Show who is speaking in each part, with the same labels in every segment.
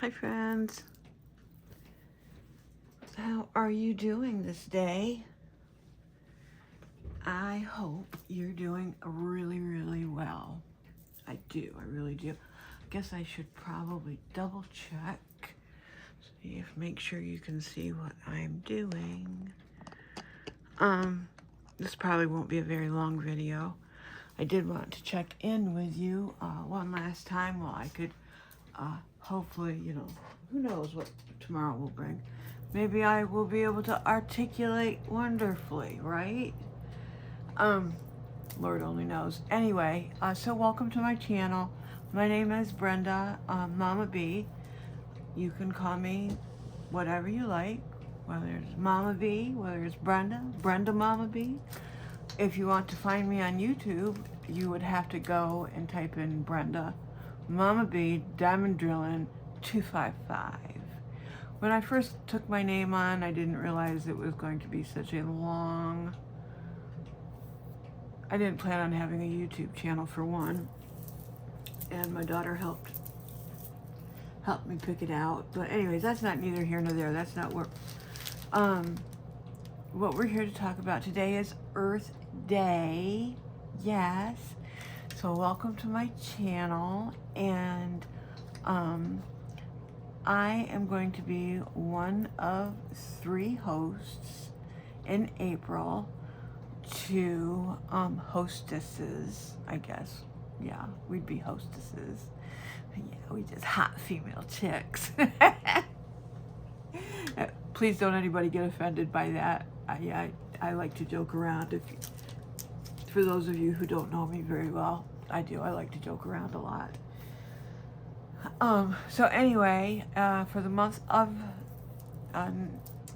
Speaker 1: Hi friends, how are you doing this day? I hope you're doing really well. I really do. I guess I should probably double check, make sure you can see what I'm doing. This probably won't be a very long video. I did want to check in with you one last time while I could hopefully, who knows what tomorrow will bring. Maybe I will be able to articulate wonderfully, right? Lord only knows. Anyway, so welcome to my channel. My name is Brenda, Mama B. You can call me whatever you like, whether it's Mama B, whether it's Brenda Mama B. If you want to find me on YouTube, you would have to go and type in Brenda Mama B Diamond Drillin' 255. When I first took my name on, I didn't realize it was going to be such a long... I didn't plan on having a YouTube channel for one, and my daughter helped me pick it out. But anyways, that's not neither here nor there. That's not what we're here to talk about today is Earth Day. Yes. So welcome to my channel, and I am going to be one of 3 hosts in April to hostesses, I guess. Yeah, we'd be hostesses. Yeah, we just hot female chicks. Please don't anybody get offended by that. I like to joke around. For those of you who don't know me very well, I do. I like to joke around a lot. So anyway, for the month of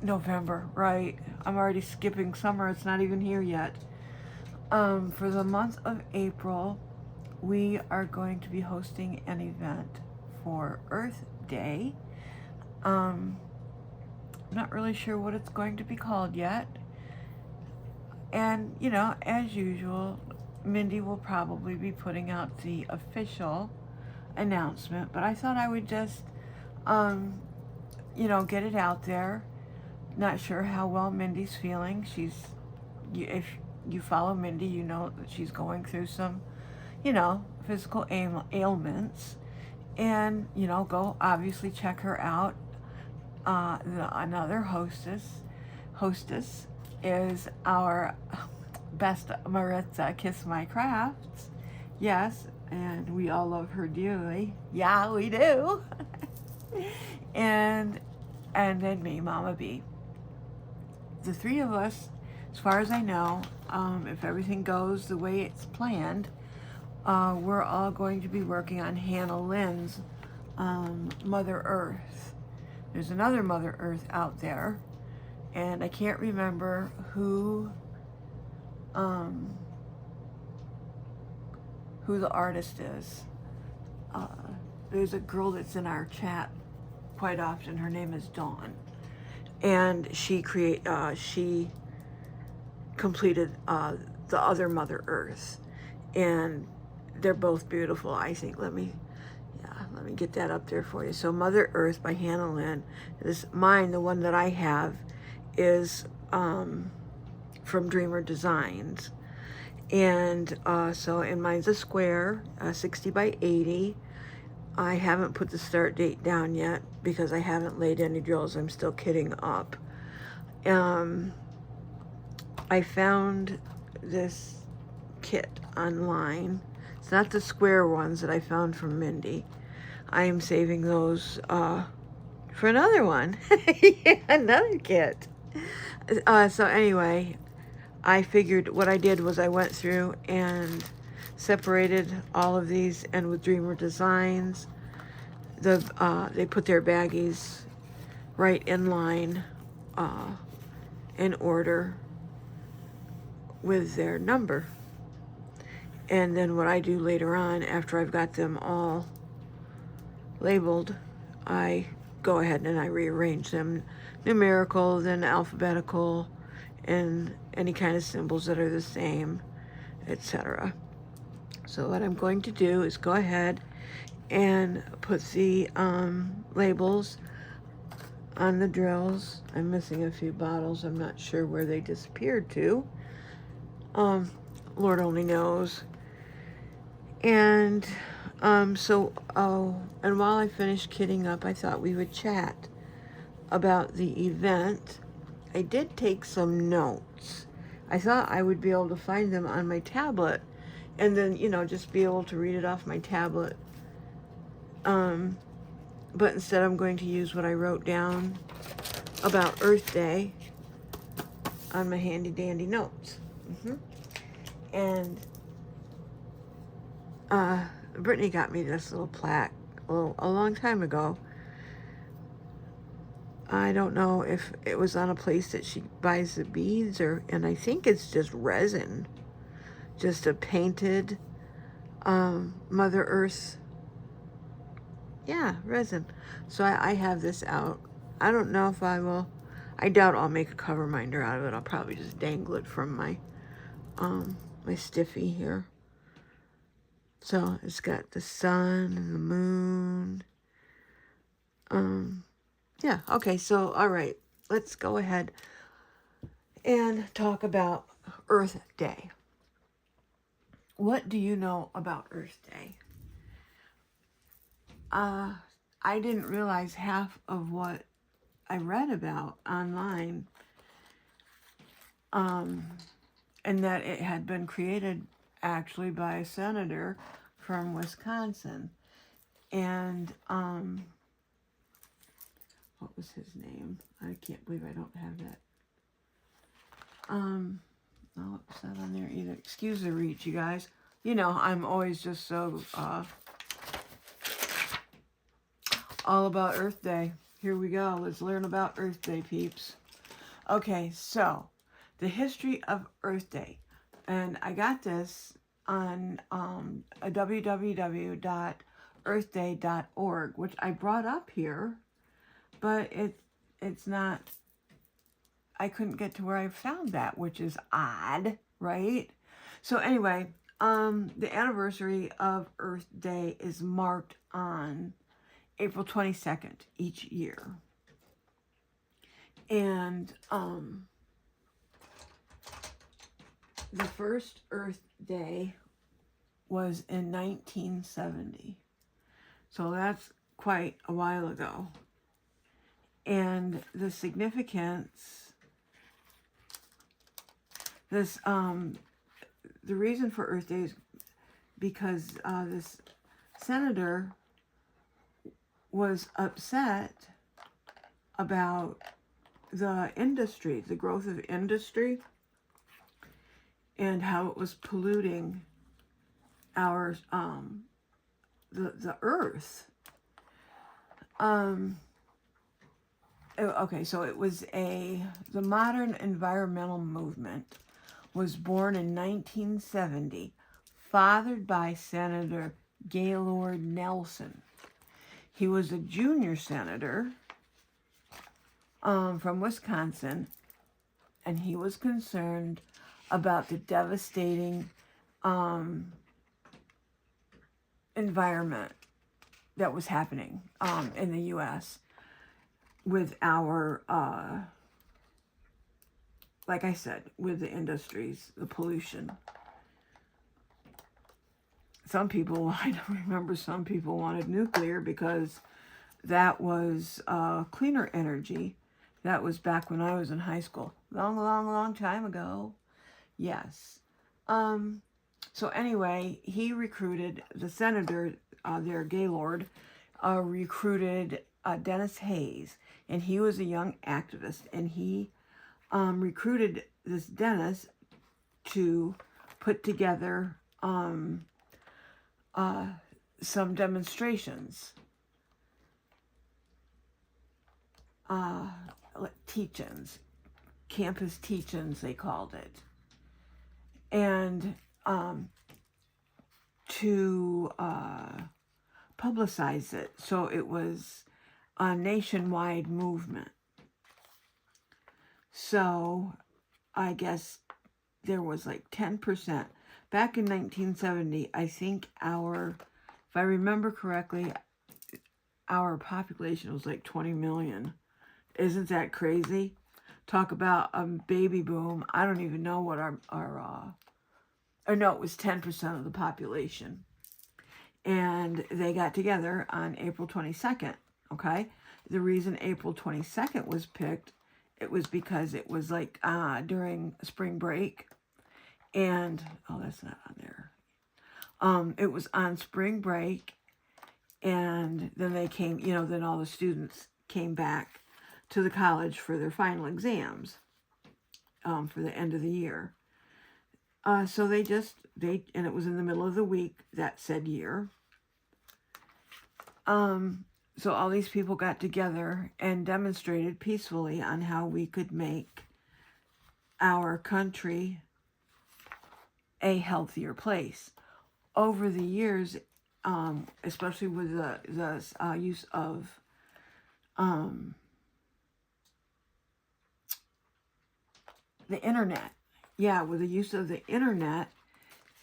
Speaker 1: November, right? I'm already skipping summer. It's not even here yet. For the month of April, we are going to be hosting an event for Earth Day. I'm not really sure what it's going to be called yet. And, as usual, Mindy will probably be putting out the official announcement, but I thought I would just, get it out there. Not sure how well Mindy's feeling. If you follow Mindy, you know that she's going through some, physical ailments. And, go obviously check her out. Another hostess is our best Maritza, Kiss My Krafts. Yes, and we all love her dearly. Yeah, we do. and then me, Mama B. The 3 of us, as far as I know, if everything goes the way it's planned, we're all going to be working on Hannah Lynn's Mother Earth. There's another Mother Earth out there, and I can't remember who the artist is. There's a girl that's in our chat quite often. Her name is Dawn, and she completed the other Mother Earth, and they're both beautiful, I think. Let me get that up there for you. So Mother Earth by Hannah Lynn. The one that I have, is from Dreamer Designs. And and mine's a square, 60 by 80. I haven't put the start date down yet because I haven't laid any drills. I'm still kitting up. I found this kit online. It's not the square ones that I found from Mindy. I am saving those for another one. Another kit. So anyway, I figured what I did was I went through and separated all of these, and with Dreamer Designs, they put their baggies right in line, in order with their number. And then what I do later on, after I've got them all labeled, I go ahead and I rearrange them, numerical, then alphabetical, and any kind of symbols that are the same, etc. So what I'm going to do is go ahead and put the labels on the drills. I'm missing a few bottles. I'm not sure where they disappeared to. Lord only knows. And and while I finished kitting up, I thought we would chat about the event. I did take some notes. I thought I would be able to find them on my tablet and then, just be able to read it off my tablet. But instead I'm going to use what I wrote down about Earth Day on my handy dandy notes. And Brittany got me this little plaque a long time ago. I don't know if it was on a place that she buys the beads, and I think it's just resin, just a painted Mother Earth. Yeah, resin. So I have this out. I don't know if I will. I doubt I'll make a cover minder out of it. I'll probably just dangle it from my my stiffy here. So it's got the sun and the moon. Yeah, okay, so all right, let's go ahead and talk about Earth Day. What do you know about Earth Day? I didn't realize half of what I read about online, and that it had been created actually by a senator from Wisconsin. And what was his name? I can't believe I don't have that. No, it's not on there either. Excuse the reach, you guys. I'm always just so all about Earth Day. Here we go. Let's learn about Earth Day, peeps. Okay, so the history of Earth Day. And I got this on www.earthday.org, which I brought up here, but it's not, I couldn't get to where I found that, which is odd, right? So anyway, the anniversary of Earth Day is marked on April 22nd each year. And the first Earth Day was in 1970. So that's quite a while ago. And the significance, the reason for Earth Day is because this senator was upset about the industry, the growth of industry, and how it was polluting our the earth. Okay, so it was the modern environmental movement was born in 1970, fathered by Senator Gaylord Nelson. He was a junior senator from Wisconsin, and he was concerned about the devastating environment that was happening in the U.S. with our, like I said, with the industries, the pollution. Some people, I don't remember, some people wanted nuclear because that was cleaner energy. That was back when I was in high school. Long time ago. Yes. So anyway, he recruited, the senator there, Gaylord, recruited Dennis Hayes. And he was a young activist. And he recruited this Dennis to put together some demonstrations, teach-ins, campus teach-ins they called it, and to publicize it, so it was a nationwide movement. So I guess there was like 10%. Back in 1970, I think our If I remember correctly, our population was like 20 million. Isn't that crazy? Talk about a baby boom. I don't even know what or no, it was 10% of the population. And they got together on April 22nd, okay? The reason April 22nd was picked, it was because it was like during spring break. And, oh, that's not on there. It was on spring break. And then they came, then all the students came back to the college for their final exams for the end of the year. So and it was in the middle of the week that said year. So all these people got together and demonstrated peacefully on how we could make our country a healthier place. Over the years, especially with the use of the internet. Yeah, with the use of the internet,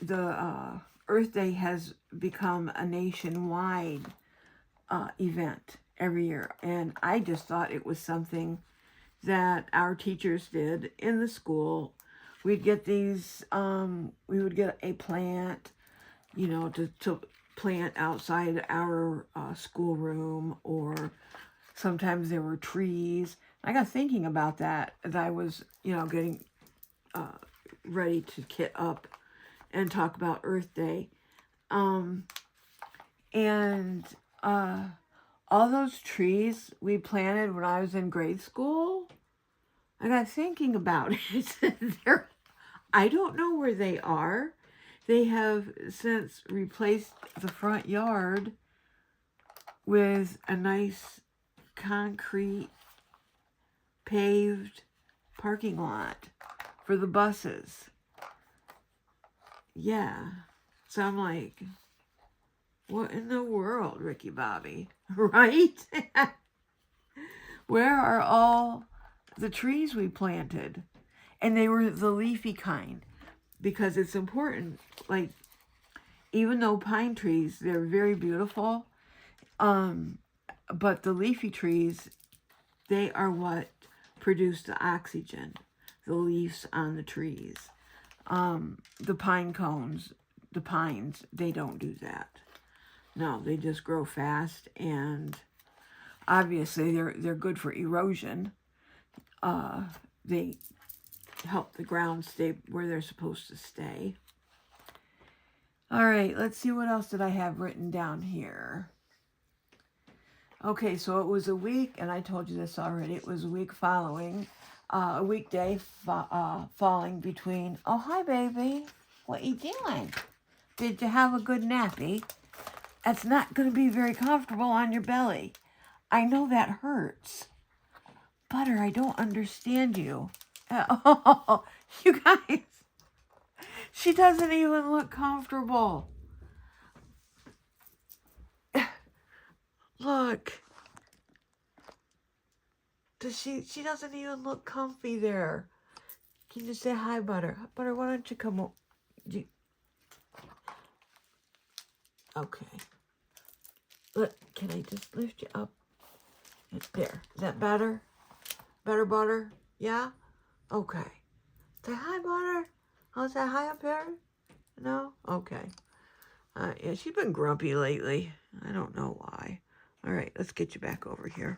Speaker 1: the Earth Day has become a nationwide event every year. And I just thought it was something that our teachers did in the school. We'd get these, we would get a plant, to plant outside our schoolroom, or sometimes there were trees. I got thinking about that as I was, getting ready to kit up and talk about Earth Day. And all those trees we planted when I was in grade school, I got thinking about it. I don't know where they are. They have since replaced the front yard with a nice concrete paved parking lot for the buses. Yeah. So I'm like, what in the world, Ricky Bobby? Right? Where are all the trees we planted? And they were the leafy kind, because it's important. Like, even though pine trees, they're very beautiful, but the leafy trees, they are what produce the oxygen, the leaves on the trees. The pine cones, the pines, they don't do that. No, they just grow fast, and obviously they're good for erosion. They help the ground stay where they're supposed to stay. All right, let's see, what else did I have written down here? Okay, so it was a week, and I told you this already, it was a week following, a weekday falling between, oh, hi, baby. What you doing? Did you have a good nappy? That's not going to be very comfortable on your belly. I know that hurts. Butter, I don't understand you. Oh, you guys. She doesn't even look comfortable. Look. She doesn't even look comfy there. Can you say hi, Butter? Butter, why don't you come over? Okay. Look, can I just lift you up? There. Is that better? Better, Butter? Yeah? Okay. Say hi, Butter. I'll say hi up here. No? Okay. Yeah, she's been grumpy lately. I don't know why. All right, let's get you back over here.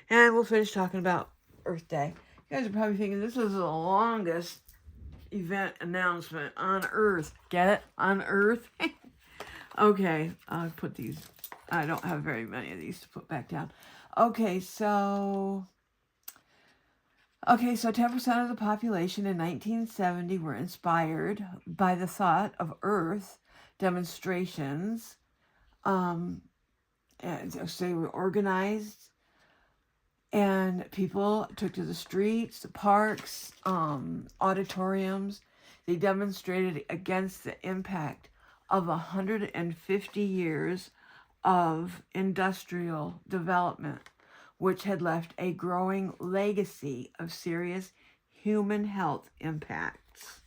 Speaker 1: And we'll finish talking about Earth Day. You guys are probably thinking this is the longest event announcement on Earth. Get it? On Earth? Okay, I'll put these. I don't have very many of these to put back down. Okay, so 10% of the population in 1970 were inspired by the thought of Earth demonstrations. And so they were organized, and people took to the streets, the parks, auditoriums. They demonstrated against the impact of 150 years of industrial development, which had left a growing legacy of serious human health impacts.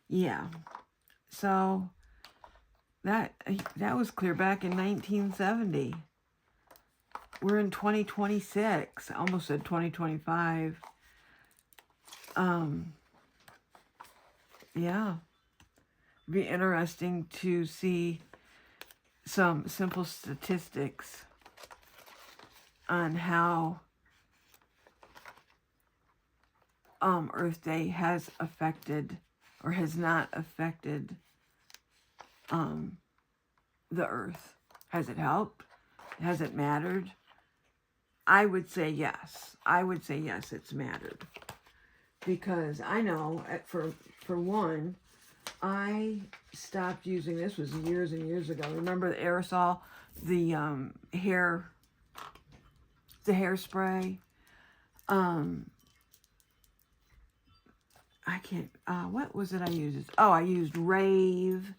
Speaker 1: Yeah. So that was clear back in 1970. We're in 2026. I almost said 2025. Yeah. Be interesting to see some simple statistics on how Earth Day has affected or has not affected the Earth. Has it helped? Has it mattered? I would say yes. I would say yes, it's mattered. Because I know, for one, I stopped using, this was years and years ago. Remember the aerosol, the hairspray? I can't, what was it I used? Oh, I used Rave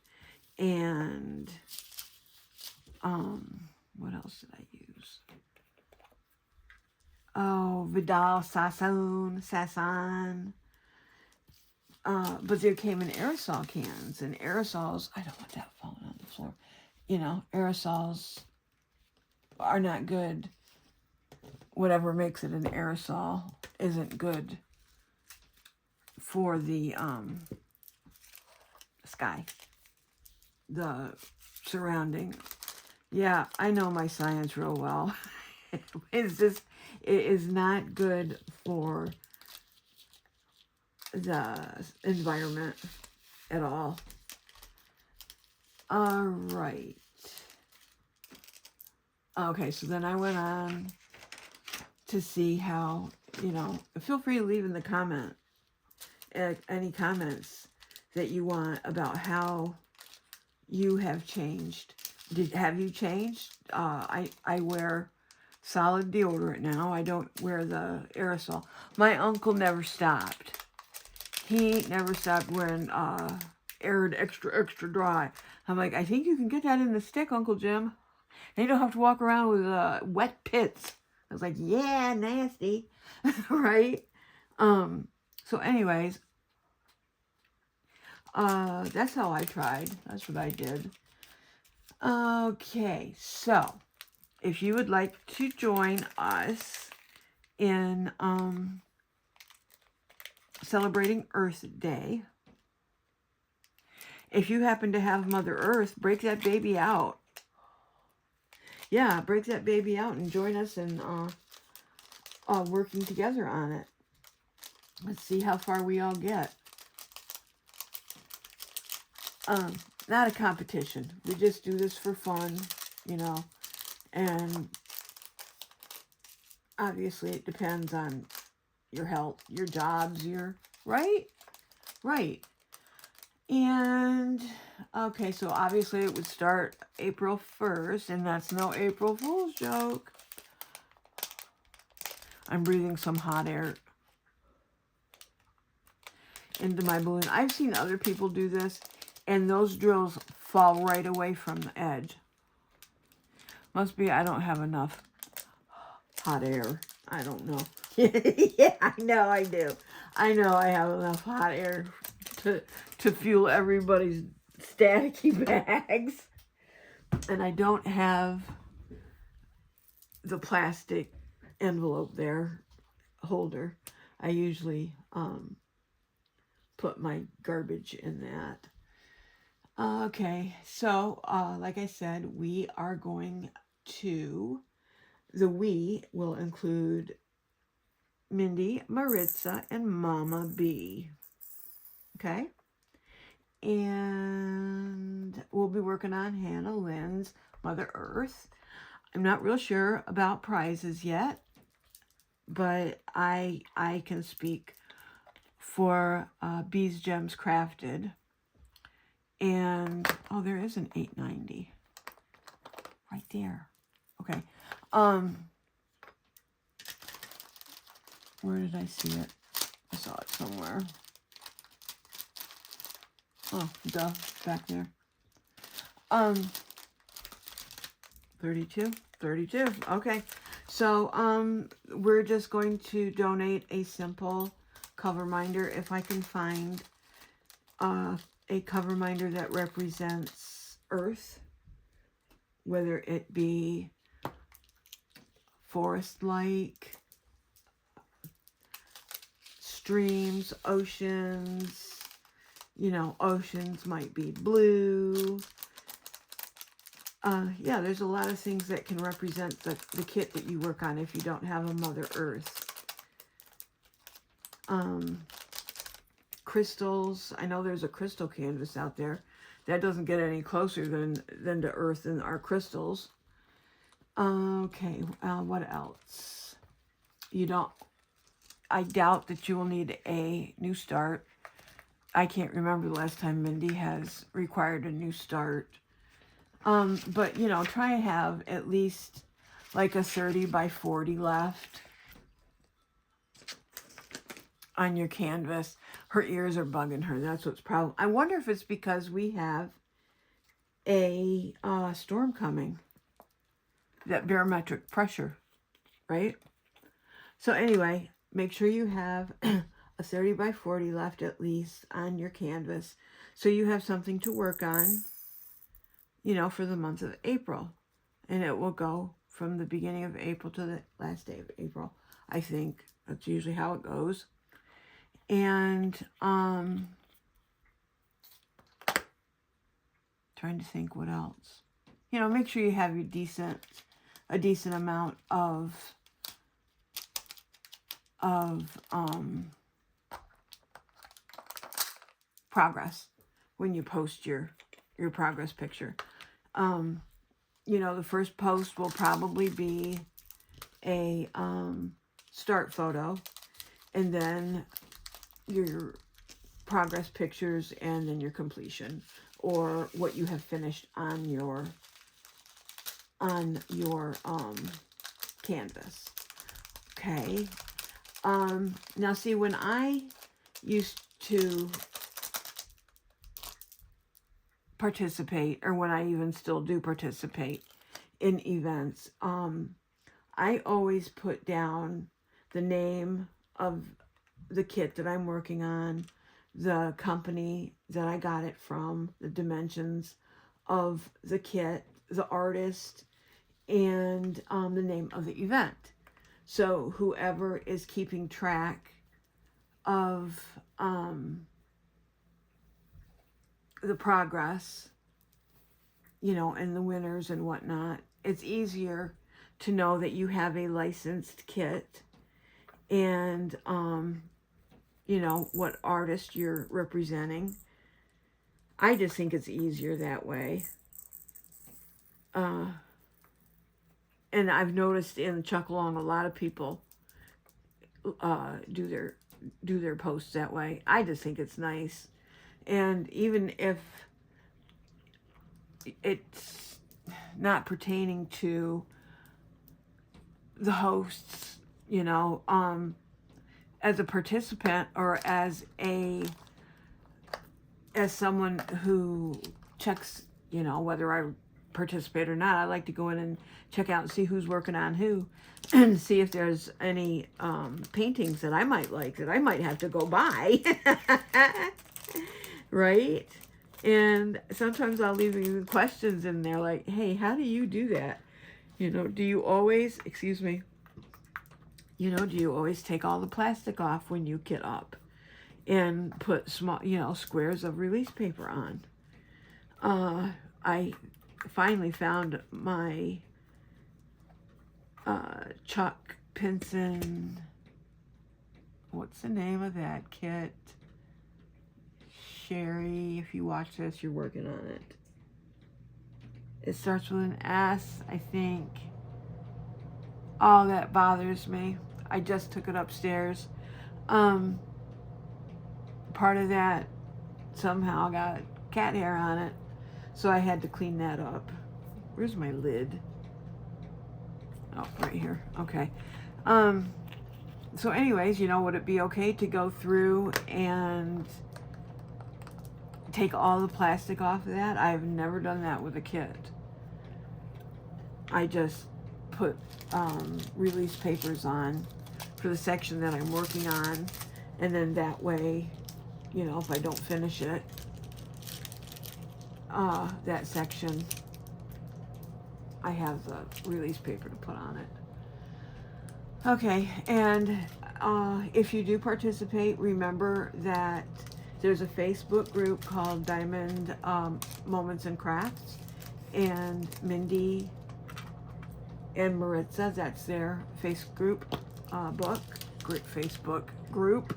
Speaker 1: and, what else did I use? Oh, Vidal Sasson. But they came in aerosol cans, and aerosols, I don't want that falling on the floor. You know, aerosols are not good. Whatever makes it an aerosol isn't good for the sky, the surrounding. Yeah, I know my science real well. It's just, it is not good for the environment at all. All right. Okay, so then I went on to see how, you know, feel free to leave in the comment any comments that you want about how you have changed. Have you changed? I wear solid deodorant now. I don't wear the aerosol. My uncle never stopped. He never stopped wearing Arid extra dry. I'm like, I think you can get that in the stick, Uncle Jim. And you don't have to walk around with wet pits. I was like, yeah, nasty. Right? So anyways, that's how I tried. That's what I did. Okay, so if you would like to join us in celebrating Earth Day, if you happen to have Mother Earth, break that baby out. Yeah, break that baby out and join us in working together on it. Let's see how far we all get. Not a competition. We just do this for fun, you know. And obviously it depends on your health, your jobs, your, right? Right. And, okay, so obviously it would start April 1st, and that's no April Fool's joke. I'm breathing some hot air into my balloon. I've seen other people do this, and those drills fall right away from the edge. Must be I don't have enough hot air. I don't know. Yeah, I know I do. I know I have enough hot air to fuel everybody's staticky bags. And I don't have the plastic envelope there, holder. I usually put my garbage in that. Okay, so like I said, we are going to, the we will include Mindy, Maritza, and Mama B. Okay? And we'll be working on Hannah Lynn's Mother Earth. I'm not real sure about prizes yet, but I can speak for Bēz Gems Crafted. And, oh, there is an $8.90 right there. Okay. Where did I see it? I saw it somewhere. Oh, duh, back there. 32. Okay. So, we're just going to donate a simple cover minder. If I can find a cover minder that represents earth, whether it be forest-like, streams, oceans. You know, oceans might be blue. Yeah, there's a lot of things that can represent the kit that you work on if you don't have a Mother Earth. Crystals. I know there's a crystal canvas out there. That doesn't get any closer than to Earth and our crystals. Okay, what else? I doubt that you will need a new start. I can't remember the last time Mindy has required a new start. But, you know, try to have at least like a 30 by 40 left on your canvas. Her ears are bugging her. That's what's problem. I wonder if it's because we have a storm coming. That barometric pressure, right? So anyway, make sure you have a 30 by 40 left at least on your canvas, so you have something to work on, you know, for the month of April. And it will go from the beginning of April to the last day of April. I think that's usually how it goes. And trying to think what else. You know, make sure you have a decent amount of progress when you post your progress picture. You know, the first post will probably be a start photo, and then your progress pictures, and then your completion, or what you have finished on your canvas. Okay. Now see, when I used to participate, or when I even still do participate in events, I always put down the name of the kit that I'm working on, the company that I got it from, the dimensions of the kit, the artist, and the name of the event. So whoever is keeping track of the progress, you know, and the winners and whatnot, it's easier to know that you have a licensed kit, and you know what artist you're representing. I just think it's easier that way. And I've noticed in Chuck Along, a lot of people do their posts that way. I just think it's nice. And even if it's not pertaining to the hosts, you know, as a participant, or as someone who checks, you know, whether I participate or not, I like to go in and check out and see who's working on who, and see if there's any paintings that I might like, that I might have to go buy. Right? And sometimes I'll leave you questions in there like, hey, how do you do that? You know, do you always, excuse me, you know, do you always take all the plastic off when you kit up and put small, you know, squares of release paper on? I finally found my Chuck Pinson, what's the name of that kit? Sherry, if you watch this, you're working on it. It starts with an S, I think. Oh, that bothers me. I just took it upstairs. Part of that somehow got cat hair on it, so I had to clean that up. Where's my lid? Oh, right here. Okay. So anyways, you know, would it be okay to go through and take all the plastic off of that? I've never done that with a kit. I just put release papers on for the section that I'm working on, and then that way, you know, if I don't finish it, that section, I have the release paper to put on it. Okay, and if you do participate, remember that there's a Facebook group called Diamond Moments and Crafts, and Mindy and Maritza, that's their Facebook group.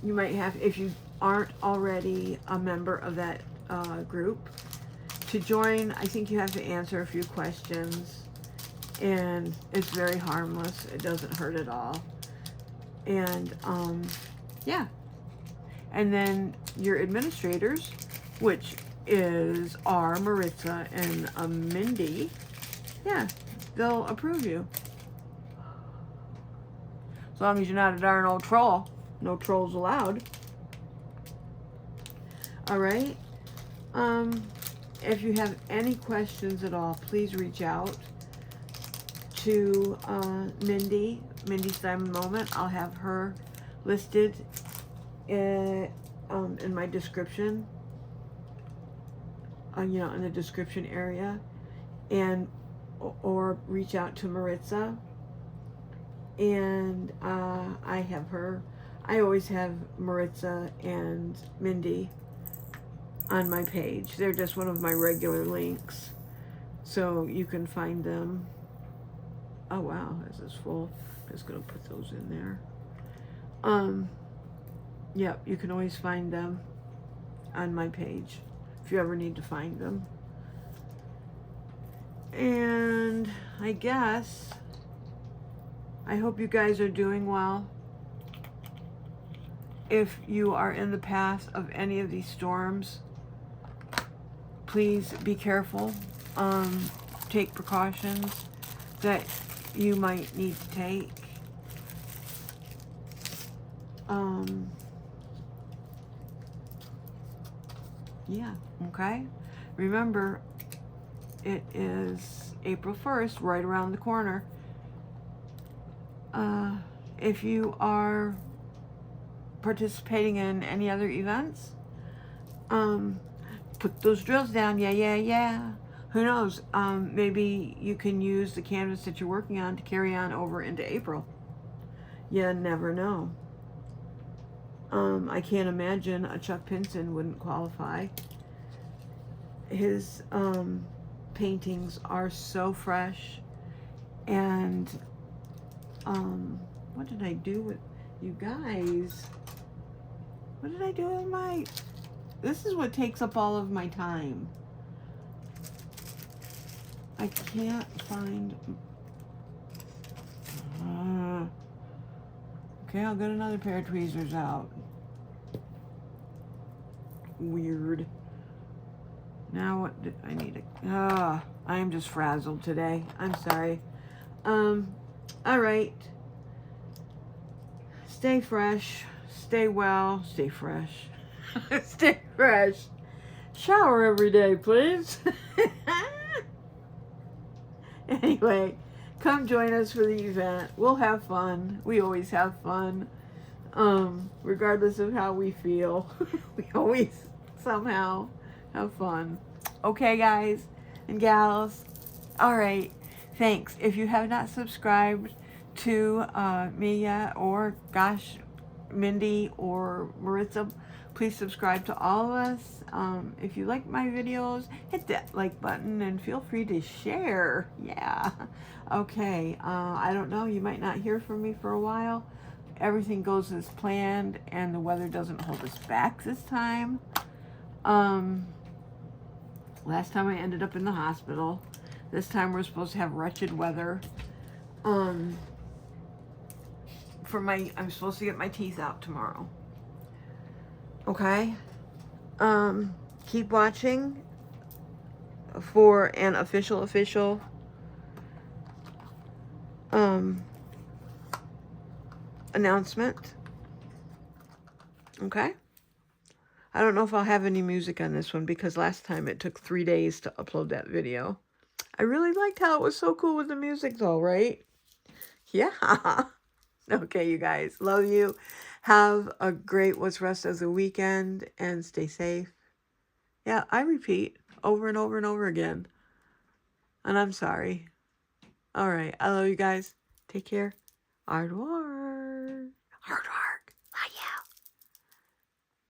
Speaker 1: You might have, if you aren't already a member of that group, to join, I think you have to answer a few questions, and it's very harmless. It doesn't hurt at all. And yeah. And then your administrators, which are Maritza and Mindy, yeah, they'll approve you. As long as you're not a darn old troll. No trolls allowed. All right. If you have any questions at all, please reach out to Mindy's Diamond Moment. I'll have her listed in my description, in the description area, and or reach out to Maritza, and I always have Maritza and Mindy on my page. They're just one of my regular links, so you can find them. Oh wow, this is full. I'm just gonna put those in there. Yep, you can always find them on my page if you ever need to find them. And I guess I hope you guys are doing well. If you are in the path of any of these storms, please be careful. Take precautions that you might need to take. Yeah, okay. Remember, it is April 1st, right around the corner. If you are participating in any other events, put those drills down. Yeah. Who knows? Maybe you can use the canvas that you're working on to carry on over into April. You never know. I can't imagine a Chuck Pinson wouldn't qualify. His paintings are so fresh. And what did I do with you guys? What did I do with my... This is what takes up all of my time. I can't find... Okay, I'll get another pair of tweezers out. Weird. Now what did I need to... I am just frazzled today. I'm sorry. Alright. Stay fresh. Stay well. Stay fresh. Stay fresh. Shower every day, please. Anyway, come join us for the event. We'll have fun. We always have fun. Regardless of how we feel. We always somehow have fun. Okay, guys and gals. Alright. Thanks. If you have not subscribed to me yet, or gosh, Mindy or Maritza, please subscribe to all of us. If you like my videos, hit that like button and feel free to share. Yeah. Okay. I don't know. You might not hear from me for a while. Everything goes as planned, and the weather doesn't hold us back this time. Last time I ended up in the hospital. This time we're supposed to have wretched weather. I'm supposed to get my teeth out tomorrow. Okay? Keep watching for an official announcement. Okay? I don't know if I'll have any music on this one, because last time it took 3 days to upload that video. I really liked how it was so cool with the music though, right? Yeah. Okay, you guys. Love you. Have a great rest of the weekend, and stay safe Yeah, I repeat over and over and over again. And I'm sorry. All right. I love you guys. Take care. Au revoir.